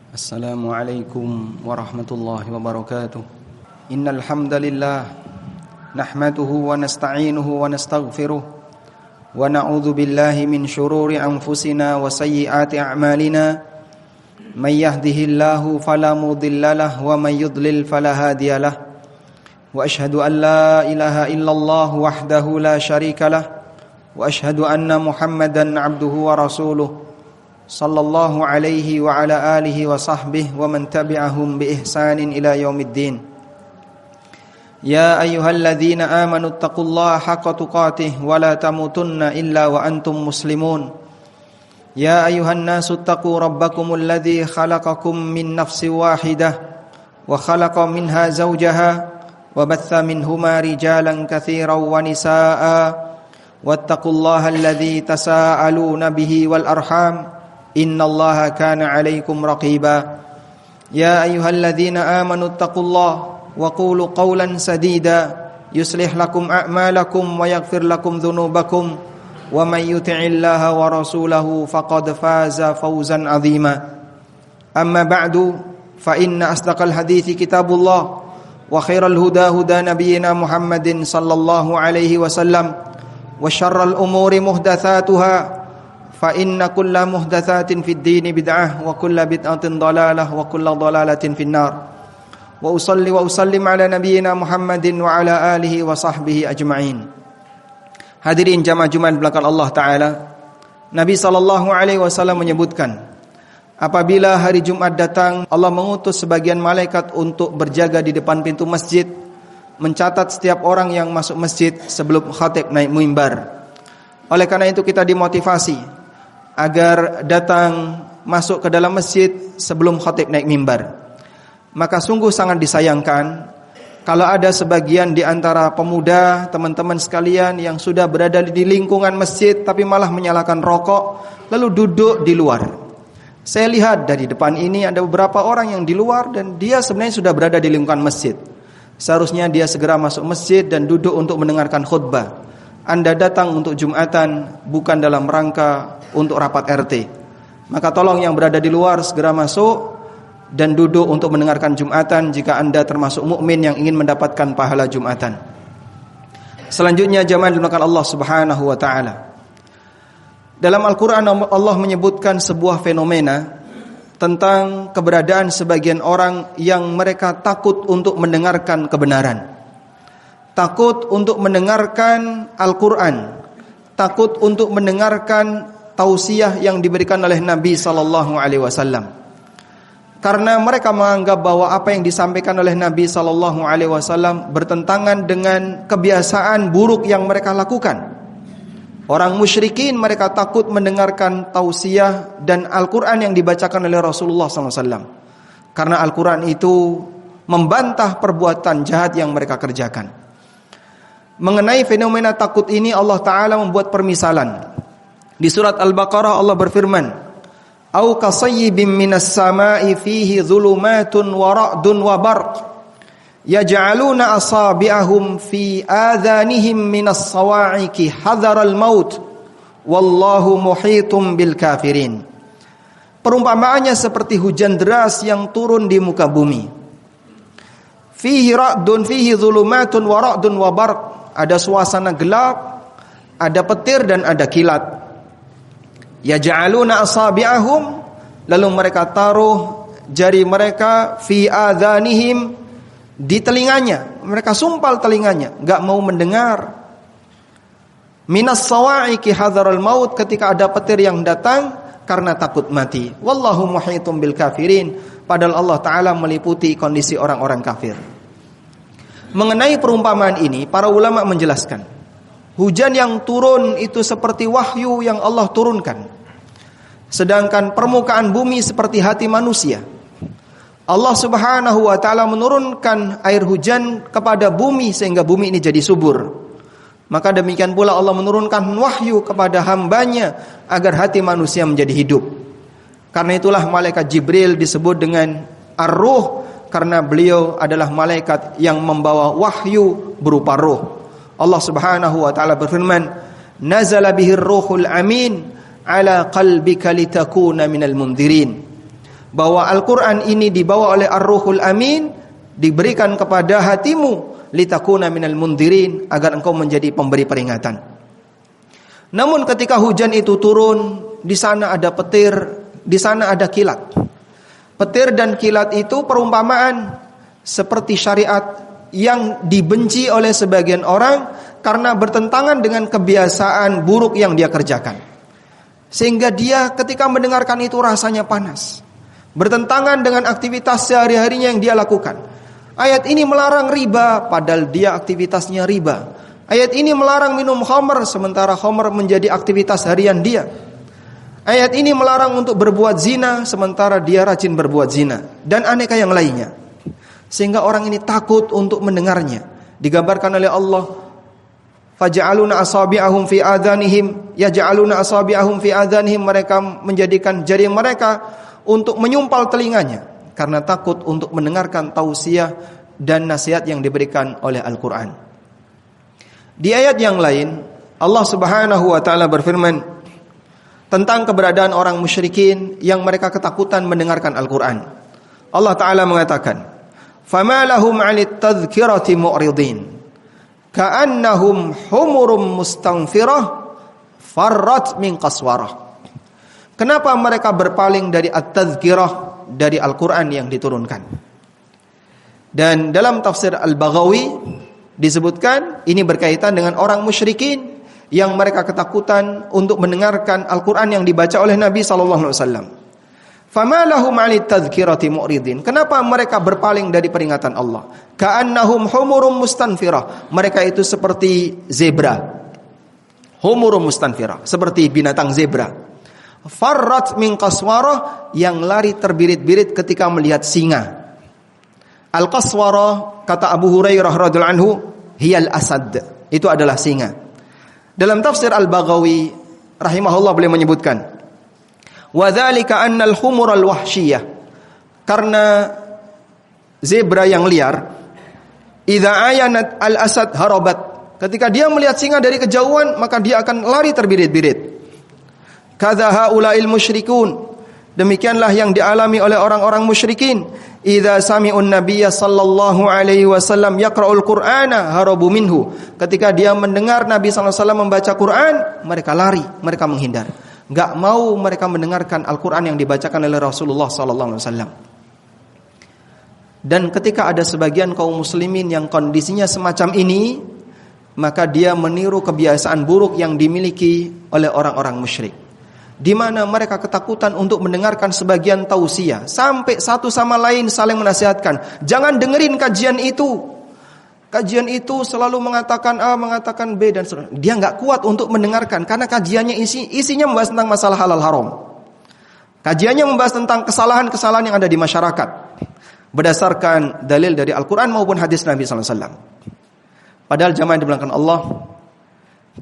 Assalamualaikum warahmatullahi wabarakatuh. Innal hamdalillah nahmaduhu wa nasta'inuhu wa nastaghfiruh wa na'udzu billahi min shururi anfusina wa sayyiati a'malina. May yahdihillahu fala mudhillalah wa may yudlil fala hadiyalah. Wa ashhadu an la ilaha illallah wahdahu la syarikalah wa ashhadu anna Muhammadan 'abduhu wa rasuluh. Sallallahu alaihi wa ala alihi wa sahbihi wa man tabi'ahum bi ihsanin ila yaumiddin. Ya ayyuhalladzina amanu taqullaha haqqa tuqatih wa la tamutunna illa wa antum muslimun. Ya ayyuhan nasu taqu rabbakumul ladzi khalaqakum min nafsin wahidah wa khalaqa minha zawjaha wa batha minhuma rijalan katsiran wa nisaa'a wattaqullaha alladzi tasaaluna bihi wal arham innallaha kana 'alaikum raqiba. Ya ayyuhalladzina amanu taqullaha wa qulu qawlan sadida yuslih lakum a'malakum wa yaghfir lakum dhunubakum wa may yuti'illaha wa rasulahu faqad faza fawzan 'azima. Amma ba'du fa inna asdaqal hadithi kitabullah wa khairal huda huda nabiyyina Muhammadin sallallahu alaihi wasallam wa syarral umuri muhdatsatuha fa inna kulla muhdatsatin fid dini bid'ah wa kulla bid'atin dhalalah wa kulla dhalalatin finnar. Wa usalli wa usallim ala nabiyyina Muhammadin wa ala alihi wa sahbihi ajma'in. Hadirin jamaah Jumat belakang Allah taala, Nabi sallallahu alaihi wasallam menyebutkan, apabila hari Jumat datang, Allah mengutus sebagian malaikat untuk berjaga di depan pintu masjid, mencatat setiap orang yang masuk masjid sebelum khatib naik mimbar. Oleh karena itu kita dimotivasi agar datang masuk ke dalam masjid sebelum khatib naik mimbar. Maka sungguh sangat disayangkan kalau ada sebagian di antara pemuda, teman-teman sekalian yang sudah berada di lingkungan masjid tapi malah menyalakan rokok lalu duduk di luar. Saya lihat dari depan ini ada beberapa orang yang di luar dan dia sebenarnya sudah berada di lingkungan masjid. Seharusnya dia segera masuk masjid dan duduk untuk mendengarkan khutbah. Anda datang untuk Jumatan bukan dalam rangka untuk rapat RT. Maka tolong yang berada di luar segera masuk dan duduk untuk mendengarkan Jumatan jika Anda termasuk mukmin yang ingin mendapatkan pahala Jumatan. Selanjutnya jamaah dimuliakan Allah Subhanahu wa taala. Dalam Al-Qur'an Allah menyebutkan sebuah fenomena tentang keberadaan sebagian orang yang mereka takut untuk mendengarkan kebenaran. Takut untuk mendengarkan Al-Quran, takut untuk mendengarkan tausiah yang diberikan oleh Nabi sallallahu alaihi wasallam. Karena mereka menganggap bahwa apa yang disampaikan oleh Nabi sallallahu alaihi wasallam bertentangan dengan kebiasaan buruk yang mereka lakukan. Orang musyrikin mereka takut mendengarkan tausiah dan Al-Quran yang dibacakan oleh Rasulullah sallallahu alaihi wasallam. Karena Al-Quran itu membantah perbuatan jahat yang mereka kerjakan. Mengenai fenomena takut ini Allah Ta'ala membuat permisalan. Di surat Al-Baqarah Allah berfirman, "Au kasayyibin minas sama'i fihi dhulumatun wa ra'dun wa barq yaj'aluna asabi'ahum fi adhanihim minas sawa'iqi hadharal maut wallahu muhitum bil kafirin." Perumpamaannya seperti hujan deras yang turun di muka bumi. Fihi ra'dun fihi dhulumatun wa ra'dun wa barq. Ada suasana gelap, ada petir dan ada kilat. Yaj'aluna asabi'ahum, lalu mereka taruh jari mereka fi adhanihim, di telinganya. Mereka sumpal telinganya, enggak mau mendengar. Minas sawa'iqi hadharal maut, ketika ada petir yang datang karena takut mati. Wallahu muhitum bil kafirin, padahal Allah Ta'ala meliputi kondisi orang-orang kafir. Mengenai perumpamaan ini, para ulama menjelaskan, hujan yang turun itu seperti wahyu yang Allah turunkan. Sedangkan permukaan bumi seperti hati manusia. Allah Subhanahu wa taala menurunkan air hujan kepada bumi sehingga bumi ini jadi subur. Maka demikian pula Allah menurunkan wahyu kepada hambanya agar hati manusia menjadi hidup. Karena itulah malaikat Jibril disebut dengan Ar-Ruh, karena beliau adalah malaikat yang membawa wahyu berupa ruh. Allah Subhanahu wa taala berfirman, "Nazala bihir ruhul amin ala qalbika litakuna minal mundirin." bahwa Al-Quran ini dibawa oleh Ar-Ruhul Amin, diberikan kepada hatimu, litakuna minal mundirin, agar engkau menjadi pemberi peringatan. Namun ketika hujan itu turun, di sana ada petir, di sana ada kilat. Petir dan kilat itu perumpamaan seperti syariat yang dibenci oleh sebagian orang karena bertentangan dengan kebiasaan buruk yang dia kerjakan. Sehingga dia ketika mendengarkan itu rasanya panas, bertentangan dengan aktivitas sehari-harinya yang dia lakukan. Ayat ini melarang riba, padahal dia aktivitasnya riba. Ayat ini melarang minum khamr, sementara khamr menjadi aktivitas harian dia. Ayat ini melarang untuk berbuat zina, sementara dia rajin berbuat zina. Dan aneka yang lainnya. Sehingga orang ini takut untuk mendengarnya. Digambarkan oleh Allah, faj'aluna asabi'ahum fi adhanihim, yaj'aluna asabi'ahum fi adhanihim, mereka menjadikan jari mereka untuk menyumpal telinganya karena takut untuk mendengarkan tausiah dan nasihat yang diberikan oleh Al-Quran. Di ayat yang lain, Allah Subhanahu wa ta'ala berfirman tentang keberadaan orang musyrikin yang mereka ketakutan mendengarkan Al-Quran. Allah Ta'ala mengatakan, فَمَا لَهُمْ عَنِ التَّذْكِرَةِ مُعْرِضِينَ كَأَنَّهُمْ حُمُرٌ مُسْتَنْفِرَةٌ فَرَّتْ مِنْ قَسْوَرَةٍ. Kenapa mereka berpaling dari at-tadhkirah, dari Al-Quran yang diturunkan? Dan dalam tafsir Al-Baghawi disebutkan ini berkaitan dengan orang musyrikin yang mereka ketakutan untuk mendengarkan Al-Quran yang dibaca oleh Nabi SAW. فَمَا لَهُمْ عَنِ التَّذْكِرَةِ مُعْرِضِينَ. Kenapa mereka berpaling dari peringatan Allah? كَأَنَّهُمْ حُمُرٌ مُسْتَنْفِرَةٌ. Mereka itu seperti zebra. Humurun mustanfirah, seperti binatang zebra. Farrat min qaswarah, yang lari terbirit-birit ketika melihat singa. Al-qaswarah, kata Abu Hurairah radhiyallahu anhu, hiyal asad, itu adalah singa. Dalam tafsir Al-Baghawi rahimahullah beliau menyebutkan, wa dzalika anna al-humur al-wahsyiyah, karena zebra yang liar, idza ayanat al-asad harabat, ketika dia melihat singa dari kejauhan maka dia akan lari terbirit-birit. Kadza haula'il musyrikun, demikianlah yang dialami oleh orang-orang musyrikin. Idza sami'un nabiyya sallallahu alaihi wasallam yaqra'ul qur'ana harabu minhu, ketika dia mendengar Nabi sallallahu alaihi wasallam membaca Quran, mereka lari, mereka menghindar. Enggak mau mereka mendengarkan Al-Qur'an yang dibacakan oleh Rasulullah sallallahu alaihi wasallam. Dan ketika ada sebagian kaum muslimin yang kondisinya semacam ini, maka dia meniru kebiasaan buruk yang dimiliki oleh orang-orang musyrik, di mana mereka ketakutan untuk mendengarkan sebagian tausiah, sampai satu sama lain saling menasihatkan, jangan dengerin kajian itu. Kajian itu selalu mengatakan A, mengatakan B, dan sebagainya. Dia nggak kuat untuk mendengarkan karena kajiannya isinya membahas tentang masalah halal haram. Kajiannya membahas tentang kesalahan-kesalahan yang ada di masyarakat berdasarkan dalil dari Al-Quran maupun hadis Nabi SAW. Padahal jamaah yang dimuliakan Allah,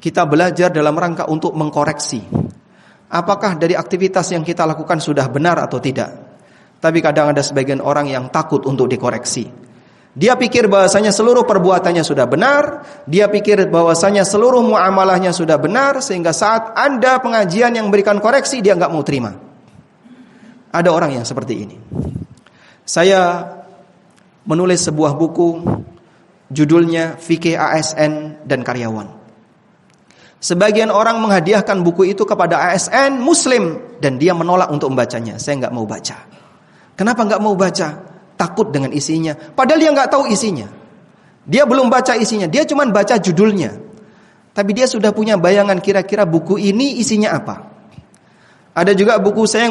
kita belajar dalam rangka untuk mengkoreksi apakah dari aktivitas yang kita lakukan sudah benar atau tidak. Tapi kadang ada sebagian orang yang takut untuk dikoreksi. Dia pikir bahwasanya seluruh perbuatannya sudah benar, dia pikir bahwasanya seluruh muamalahnya sudah benar, sehingga saat ada pengajian yang memberikan koreksi dia nggak mau terima. Ada orang yang seperti ini. Saya menulis sebuah buku, judulnya Fikih ASN dan Karyawan. Sebagian orang menghadiahkan buku itu kepada ASN Muslim dan dia menolak untuk membacanya. Saya nggak mau baca. Kenapa nggak mau baca? Takut dengan isinya. Padahal dia nggak tahu isinya. Dia belum baca isinya. Dia cuma baca judulnya. Tapi dia sudah punya bayangan kira-kira buku ini isinya apa. Ada juga buku saya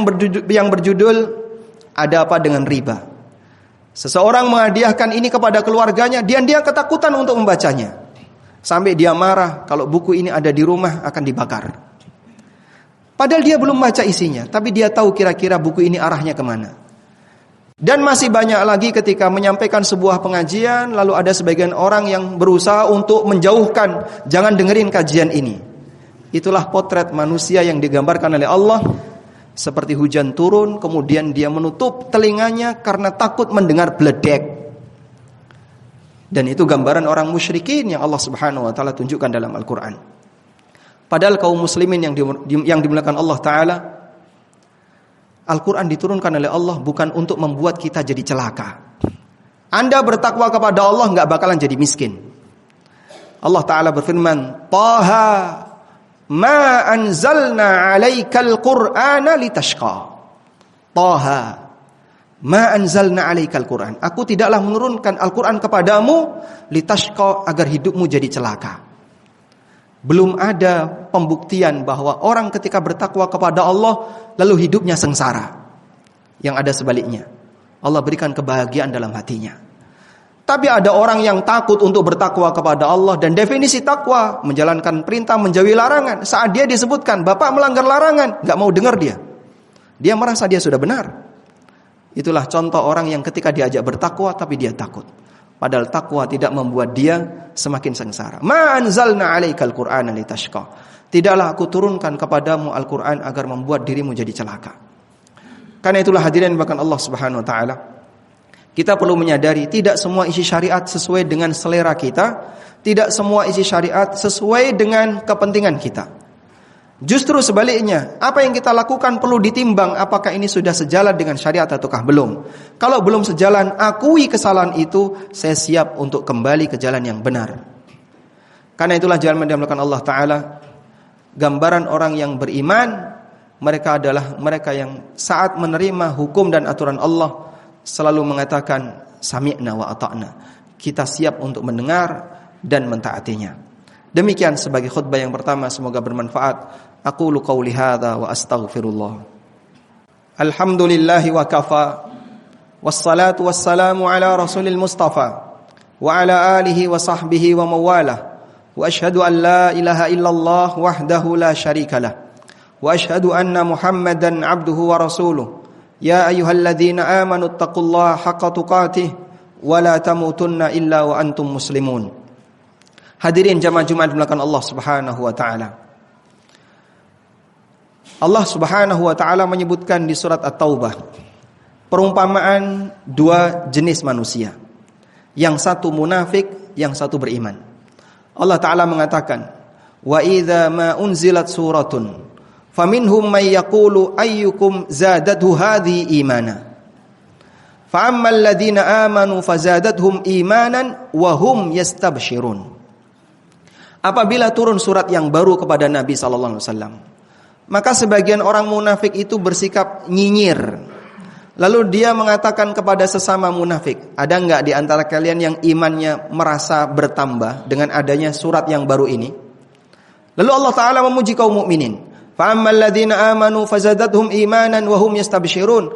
yang berjudul Ada Apa Dengan Riba. Seseorang menghadiahkan ini kepada keluarganya, dia ketakutan untuk membacanya. Sampai dia marah kalau buku ini ada di rumah akan dibakar. Padahal dia belum baca isinya, tapi dia tahu kira-kira buku ini arahnya kemana. Dan masih banyak lagi ketika menyampaikan sebuah pengajian, lalu ada sebagian orang yang berusaha untuk menjauhkan, jangan dengerin kajian ini. Itulah potret manusia yang digambarkan oleh Allah, seperti hujan turun, kemudian dia menutup telinganya karena takut mendengar bledek. Dan itu gambaran orang musyrikin yang Allah Subhanahu wa taala tunjukkan dalam Al-Qur'an. Padahal kaum muslimin yang dimuliakan Allah taala, Al-Quran diturunkan oleh Allah bukan untuk membuat kita jadi celaka. Anda bertakwa kepada Allah nggak bakalan jadi miskin. Allah Ta'ala berfirman, Taha ma anzalna alaikal qur'ana litashqa. Taha ma anzalna alaikal qur'an. Aku tidaklah menurunkan Al-Quran kepadamu litashqa, agar hidupmu jadi celaka. Belum ada pembuktian bahwa orang ketika bertakwa kepada Allah lalu hidupnya sengsara. Yang ada sebaliknya, Allah berikan kebahagiaan dalam hatinya. Tapi ada orang yang takut untuk bertakwa kepada Allah, dan definisi takwa menjalankan perintah, menjauhi larangan. Saat dia disebutkan bapak melanggar larangan, gak mau dengar dia. Dia merasa dia sudah benar. Itulah contoh orang yang ketika diajak bertakwa tapi dia takut. Padahal takwa tidak membuat dia semakin sengsara. Ma anzalna 'alaikal qur'ana litashqa. Tidaklah aku turunkan kepadamu Al-Qur'an agar membuat dirimu jadi celaka. Karena itulah hadirin bahkan Allah Subhanahu wa taala, kita perlu menyadari tidak semua isi syariat sesuai dengan selera kita, tidak semua isi syariat sesuai dengan kepentingan kita. Justru sebaliknya, apa yang kita lakukan perlu ditimbang apakah ini sudah sejalan dengan syariat ataukah belum. Kalau belum sejalan, akui kesalahan itu, saya siap untuk kembali ke jalan yang benar. Karena itulah jalan yang dilakukan Allah Ta'ala. Gambaran orang yang beriman, mereka adalah mereka yang saat menerima hukum dan aturan Allah selalu mengatakan sami'na wa ata'na. Kita siap untuk mendengar dan mentaatinya. Demikian sebagai khutbah yang pertama, semoga bermanfaat. Aqulu qawli hadza wa astaghfirullah. Alhamdulillahi wa kafa, wassalatu wassalamu ala rasulil mustafa wa ala alihi wa sahbihi wa mawalah. Wa ashhadu an la ilaha illallah wahdahu la syarikalah. Wa ashhadu anna Muhammadan abduhu wa rasuluh. Ya ayyuhalladzina amanu taqullaha haqqa tuqatih wa la tamutunna illa wa antum muslimun. Hadirin jamaah Jumat dimuliakan Allah Subhanahu wa taala. Allah Subhanahu wa taala menyebutkan di surat At-Taubah perumpamaan dua jenis manusia. Yang satu munafik, yang satu beriman. Allah Ta'ala mengatakan, wa idza ma unzilat suratun faminhum may yaqulu ayyukum zadathu hadhihi imana. Fa ammal ladzina amanu fazadathum imanan wa hum yastabshirun. Apabila turun surat yang baru kepada Nabi sallallahu alaihi wasallam, maka sebagian orang munafik itu bersikap nyinyir. Lalu dia mengatakan kepada sesama munafik, ada enggak di antara kalian yang imannya merasa bertambah dengan adanya surat yang baru ini? Lalu Allah Ta'ala memuji kaum mukminin. Fa ammal ladzina amanu fazadathum imanan wa hum yastabshirun.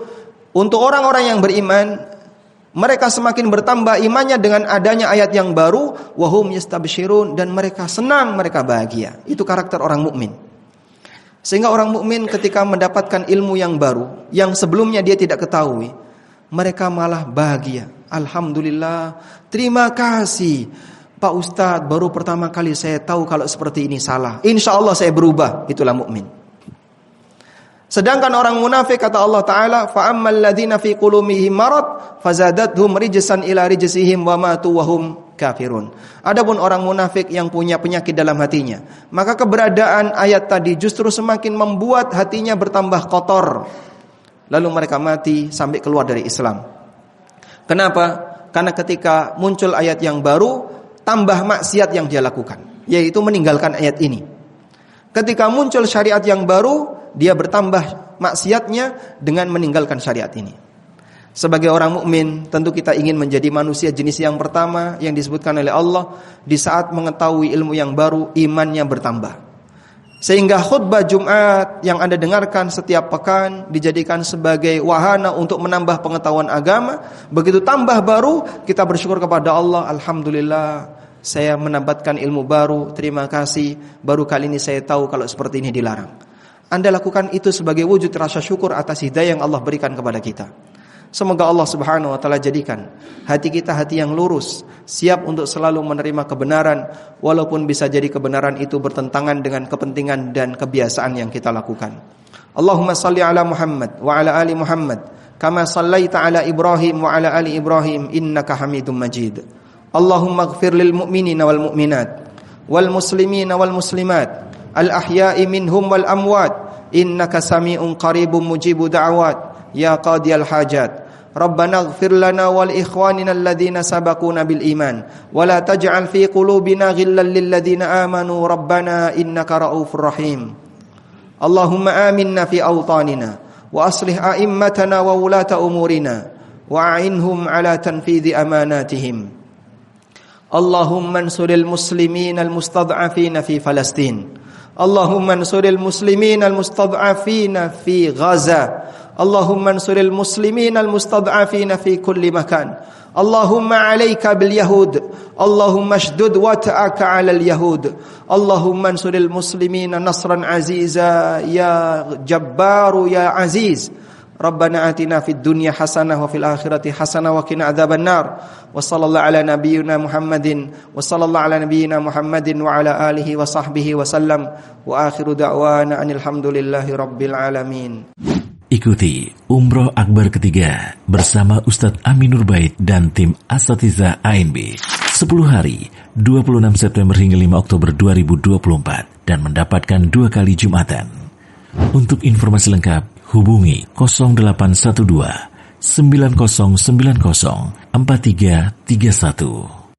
Untuk orang-orang yang beriman, mereka semakin bertambah imannya dengan adanya ayat yang baru, wa hum yastabshirun, dan mereka senang, mereka bahagia. Itu karakter orang mukmin. Sehingga orang mukmin ketika mendapatkan ilmu yang baru, yang sebelumnya dia tidak ketahui, mereka malah bahagia. Alhamdulillah, terima kasih Pak Ustadz, baru pertama kali saya tahu kalau seperti ini salah. Insya Allah saya berubah. Itulah mukmin. Sedangkan orang munafik, kata Allah Ta'ala, فَأَمَّا الَّذِينَ فِي قُلُوبِهِمْ مَرَضٌ فَزَادَتْهُمْ رِجْسًا إِلَى رِجْسِهِمْ وَمَاتُوا وَهُمْ kafirun. Adapun orang munafik yang punya penyakit dalam hatinya, maka keberadaan ayat tadi justru semakin membuat hatinya bertambah kotor. Lalu mereka mati sampai keluar dari Islam. Kenapa? Karena ketika muncul ayat yang baru, tambah maksiat yang dia lakukan, yaitu meninggalkan ayat ini. Ketika muncul syariat yang baru, dia bertambah maksiatnya dengan meninggalkan syariat ini. Sebagai orang mukmin, tentu kita ingin menjadi manusia jenis yang pertama yang disebutkan oleh Allah, di saat mengetahui ilmu yang baru, imannya bertambah. Sehingga khutbah Jumat yang Anda dengarkan setiap pekan dijadikan sebagai wahana untuk menambah pengetahuan agama. Begitu tambah baru, kita bersyukur kepada Allah, alhamdulillah, saya mendapatkan ilmu baru, terima kasih, baru kali ini saya tahu kalau seperti ini dilarang. Anda lakukan itu sebagai wujud rasa syukur atas hidayah yang Allah berikan kepada kita. Semoga Allah Subhanahu wa taala jadikan hati kita hati yang lurus, siap untuk selalu menerima kebenaran, walaupun bisa jadi kebenaran itu bertentangan dengan kepentingan dan kebiasaan yang kita lakukan. Allahumma salli ala Muhammad wa ala ali Muhammad kama sallaita ala Ibrahim wa ala ali Ibrahim innaka Hamidum Majid. Allahumma ighfir lil mu'minina wal mu'minat wal muslimina wal muslimat al ahya'i minhum wal amwat إنك سميع قريب مجيب دعوات يا قاضي الحاجات ربنا اغفر لنا ولإخواننا الذين سبقونا بالإيمان ولا تجعل في قلوبنا غلا للذين آمنوا ربنا إنك رؤوف رحيم اللهم آمنا في أوطاننا وأصلح أئمتنا وولاة أمورنا وأعنهم على تنفيذ أماناتهم اللهم انصر المسلمين المستضعفين في فلسطين اللهم انصر المسلمين المستضعفين في غزة اللهم انصر المسلمين المستضعفين في كل مكان اللهم عليك باليهود اللهم اشدد وطأك على اليهود اللهم انصر المسلمين نصرا عزيزا يا جبار يا عزيز ربنا آتنا في الدنيا حسنة وفي الآخرة حسنة وقنا عذاب النار وصلى الله على نبينا محمد وصلى الله على نبينا محمد وعلى آله وصحبه وسلم وآخر دعوانا أن الحمد لله رب العالمين. Ikuti Umroh Akbar ketiga bersama Ustadz Aminur Bait dan tim Asatidzah ANB 10 hari 26 September hingga 5 Oktober 2024 dan mendapatkan 2 kali Jumatan. Untuk informasi lengkap hubungi 0812 9090 4331.